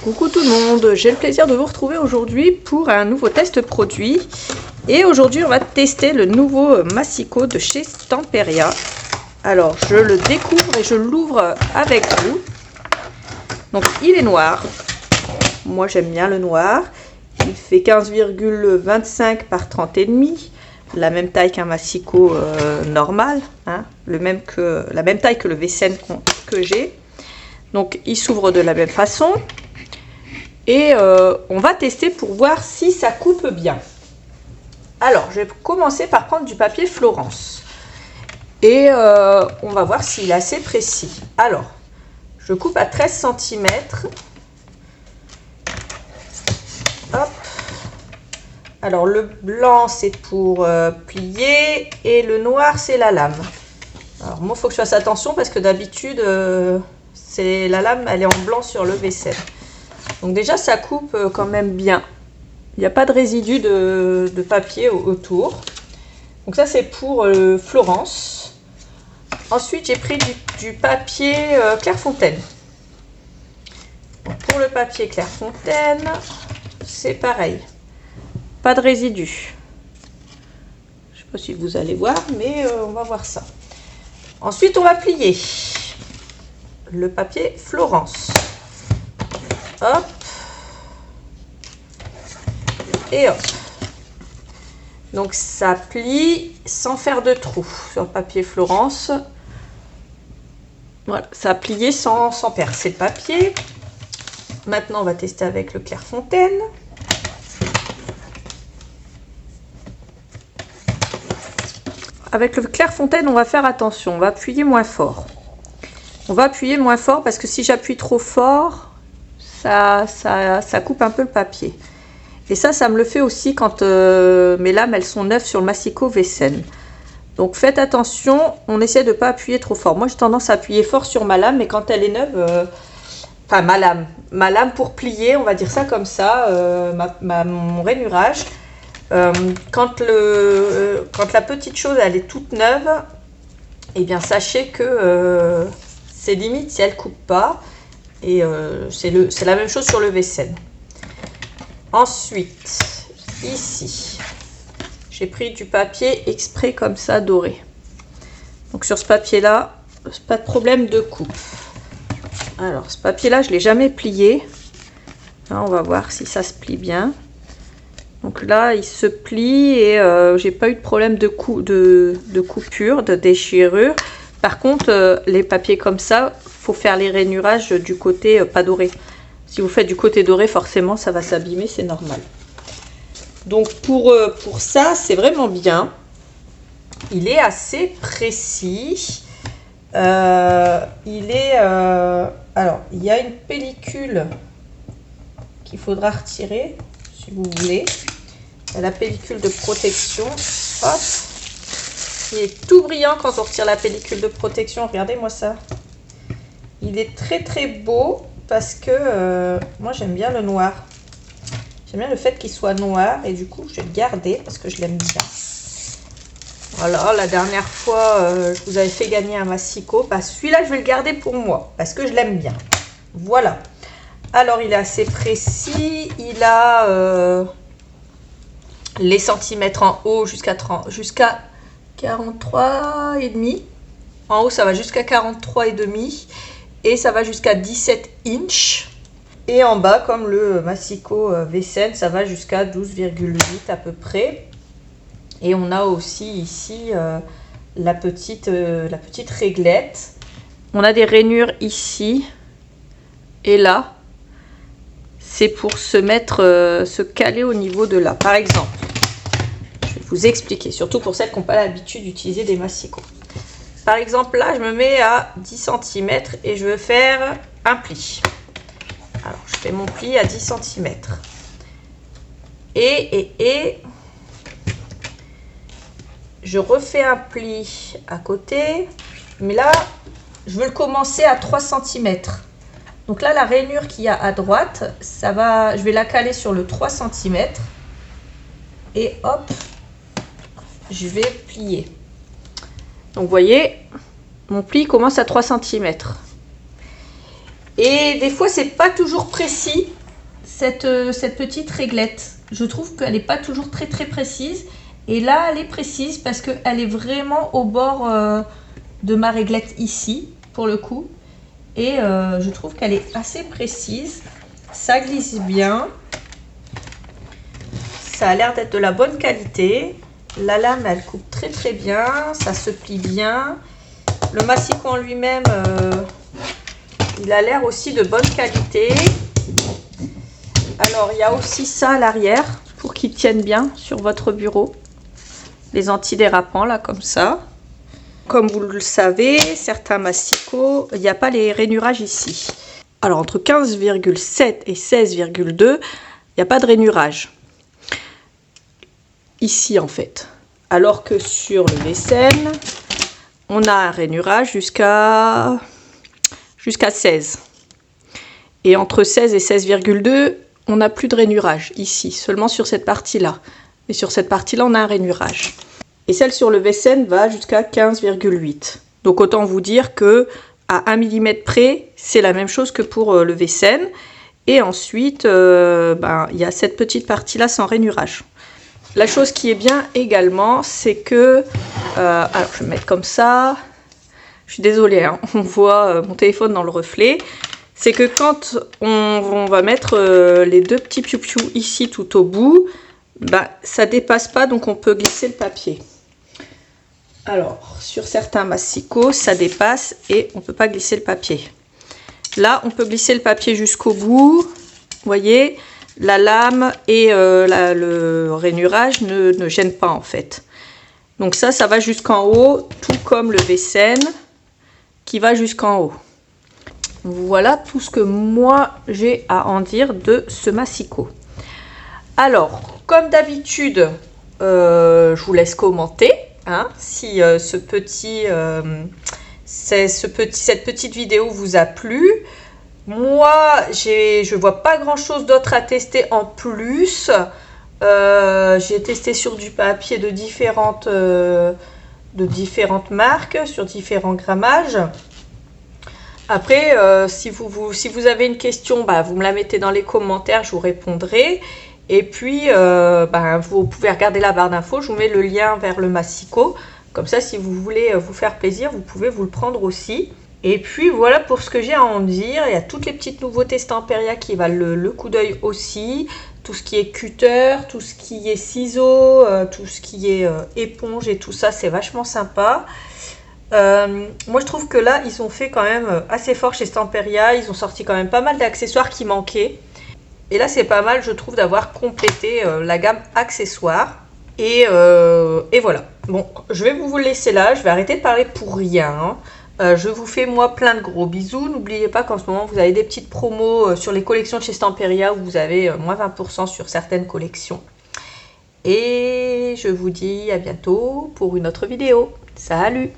Coucou tout le monde, j'ai le plaisir de vous retrouver aujourd'hui pour un nouveau test produit. Et aujourd'hui on va tester le nouveau massicot de chez Stamperia. Alors je le découvre et je l'ouvre avec vous. Donc il est noir, moi j'aime bien le noir. Il fait 15,25 par 30,5, la même taille qu'un massicot normal, hein, la même taille que le Vessen que j'ai. Donc il s'ouvre de la même façon. Et on va tester pour voir si ça coupe bien. Alors, je vais commencer par prendre du papier Florence. Et on va voir s'il est assez précis. Alors, je coupe à 13 cm. Hop. Alors, le blanc, c'est pour plier. Et le noir, c'est la lame. Alors, moi, il faut que je fasse attention parce que d'habitude, la lame, elle est en blanc sur le Vessen. Donc déjà, ça coupe quand même bien. Il n'y a pas de résidus de papier autour. Donc ça, c'est pour Florence. Ensuite, j'ai pris du papier Clairefontaine. Pour le papier Clairefontaine, c'est pareil. Pas de résidus. Je ne sais pas si vous allez voir, mais on va voir ça. Ensuite, on va plier le papier Florence. Hop. Et hop. Donc ça plie sans faire de trou sur le papier Florence. Voilà, ça a plié sans percer le papier. Maintenant on va tester avec le Clairefontaine. Avec le Clairefontaine, on va faire attention, on va appuyer moins fort. On va appuyer moins fort parce que si j'appuie trop fort, ça coupe un peu le papier. Et ça me le fait aussi quand mes lames elles sont neuves sur le massicot Vessen. Donc faites attention, on essaie de ne pas appuyer trop fort. Moi j'ai tendance à appuyer fort sur ma lame, mais quand elle est neuve, enfin ma lame pour plier, on va dire ça comme ça, mon rainurage, quand la petite chose elle est toute neuve, et bien sachez que c'est limite si elle coupe pas. Et c'est la même chose sur le Vessen. Ensuite, ici, j'ai pris du papier exprès comme ça doré. Donc sur ce papier-là, pas de problème de coupe. Alors ce papier-là, je ne l'ai jamais plié. Là, on va voir si ça se plie bien. Donc là, il se plie et j'ai pas eu de problème de coupure, de déchirure. Par contre, les papiers comme ça, faut faire les rainurages du côté pas doré. Si vous faites du côté doré, forcément, ça va s'abîmer, c'est normal. Donc, pour ça, c'est vraiment bien. Il est assez précis. Alors, il y a une pellicule qu'il faudra retirer, si vous voulez. La pellicule de protection. Hop. Il est tout brillant quand on retire la pellicule de protection. Regardez-moi ça. Il est très très beau parce que moi j'aime bien le noir. J'aime bien le fait qu'il soit noir et du coup je vais le garder parce que je l'aime bien. Voilà, la dernière fois je vous avais fait gagner un massicot. Bah, celui-là je vais le garder pour moi parce que je l'aime bien. Voilà. Alors il est assez précis. Il a les centimètres en haut jusqu'à 43,5. En haut ça va jusqu'à 43,5. Et ça va jusqu'à 17 inches. Et en bas, comme le massicot Vessen, ça va jusqu'à 12,8 à peu près. Et on a aussi ici la petite réglette. On a des rainures ici et là. C'est pour se caler au niveau de là. Par exemple, je vais vous expliquer, surtout pour celles qui n'ont pas l'habitude d'utiliser des massicots. Par exemple, là, je me mets à 10 cm et je veux faire un pli. Alors, je fais mon pli à 10 cm. Et je refais un pli à côté. Mais là, je veux le commencer à 3 cm. Donc là, la rainure qu'il y a à droite, je vais la caler sur le 3 cm. Et hop, je vais plier. Donc vous voyez, mon pli commence à 3 cm. Et des fois, c'est pas toujours précis, cette petite réglette. Je trouve qu'elle n'est pas toujours très précise. Et là, elle est précise parce qu'elle est vraiment au bord de ma réglette ici, pour le coup. Et je trouve qu'elle est assez précise. Ça glisse bien. Ça a l'air d'être de la bonne qualité. La lame, elle coupe très bien. Ça se plie bien. Le massicot en lui-même, il a l'air aussi de bonne qualité. Alors, il y a aussi ça à l'arrière pour qu'il tienne bien sur votre bureau. Les antidérapants, là, comme ça. Comme vous le savez, certains massicots, il n'y a pas les rainurages ici. Alors, entre 15,7 et 16,2, il n'y a pas de rainurage. Ici, en fait. Alors que sur le Vessen, on a un rainurage jusqu'à 16. Et entre 16 et 16,2, on n'a plus de rainurage ici, seulement sur cette partie-là. Et sur cette partie-là, on a un rainurage. Et celle sur le Vessen va jusqu'à 15,8. Donc autant vous dire que à 1 mm près, c'est la même chose que pour le Vessen. Et ensuite, il y a cette petite partie-là sans rainurage. La chose qui est bien également, c'est que... alors, je vais mettre comme ça. Je suis désolée, hein, on voit mon téléphone dans le reflet. C'est que quand on va mettre les deux petits piou-piou ici tout au bout, ça dépasse pas, donc on peut glisser le papier. Alors, sur certains massicots, ça dépasse et on ne peut pas glisser le papier. Là, on peut glisser le papier jusqu'au bout. Vous voyez, la lame et le rainurage ne gênent pas en fait. Donc ça va jusqu'en haut, tout comme le Vessen qui va jusqu'en haut. Voilà tout ce que moi j'ai à en dire de ce massicot. Alors, comme d'habitude, je vous laisse commenter hein, si cette petite vidéo vous a plu. Moi, je vois pas grand chose d'autre à tester en plus. J'ai testé sur du papier de différentes marques, sur différents grammages. Après, si vous avez une question, vous me la mettez dans les commentaires, je vous répondrai. Et puis, vous pouvez regarder la barre d'infos, je vous mets le lien vers le massicot. Comme ça, si vous voulez vous faire plaisir, vous pouvez vous le prendre aussi. Et puis, voilà pour ce que j'ai à en dire. Il y a toutes les petites nouveautés Stamperia qui valent le coup d'œil aussi. Tout ce qui est cutter, tout ce qui est ciseaux, tout ce qui est éponge et tout ça, c'est vachement sympa. Moi, je trouve que là, ils ont fait quand même assez fort chez Stamperia. Ils ont sorti quand même pas mal d'accessoires qui manquaient. Et là, c'est pas mal, je trouve, d'avoir complété la gamme accessoires. Et voilà. Bon, je vais vous laisser là. Je vais arrêter de parler pour rien. Je vous fais, moi, plein de gros bisous. N'oubliez pas qu'en ce moment, vous avez des petites promos sur les collections de chez Stamperia où vous avez moins 20% sur certaines collections. Et je vous dis à bientôt pour une autre vidéo. Salut!